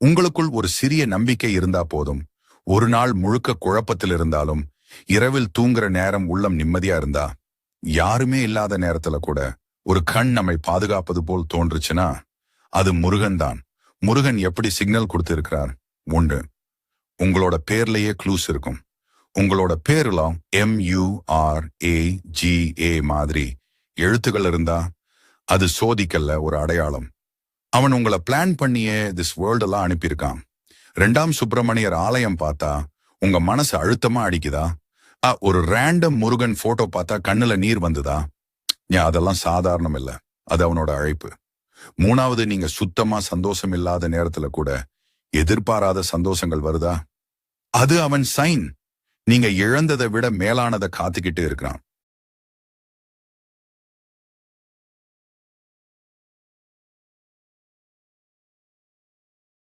உங்களுக்குள் ஒரு சிறிய நம்பிக்கை இருந்தா போதும். ஒரு நாள் முழுக்க குழப்பத்தில் இருந்தாலும், இரவில் தூங்குற நேரம் உள்ளம் நிம்மதியா இருந்தா, யாருமே இல்லாத நேரத்துல கூட ஒரு கண் நம்மை பாதுகாப்பது போல் தோன்றுச்சுன்னா, அது முருகன் தான். முருகன் எப்படி சிக்னல் கொடுத்து இருக்கிறார்? ஒன்று, உங்களோட பேர்லயே க்ளூஸ் இருக்கும். உங்களோட பேர்லாம் MURAGA மாதிரி எழுத்துக்கள் இருந்தா, அது சோதிக்கல்ல, ஒரு அடையாளம். அவன் உங்களை பிளான் பண்ணியே திஸ் வேர்ல்ட் எல்லாம் அனுப்பியிருக்கான். 2ஆம் சுப்பிரமணியர் ஆலயம் பார்த்தா உங்க மனசு அழுத்தமா அடிக்குதா? ஒரு ரேண்டம் முருகன் போட்டோ பார்த்தா கண்ணுல நீர் வந்துதா? அதெல்லாம் சாதாரணம் இல்ல, அது அவனோட அழைப்பு. 3வது, நீங்க சுத்தமா சந்தோஷம் இல்லாத நேரத்துல கூட எதிர்பாராத சந்தோஷங்கள் வருதா? அது அவன் சைன். நீங்க இழந்ததை விட மேலானதை காத்துக்கிட்டு இருக்கிறான்.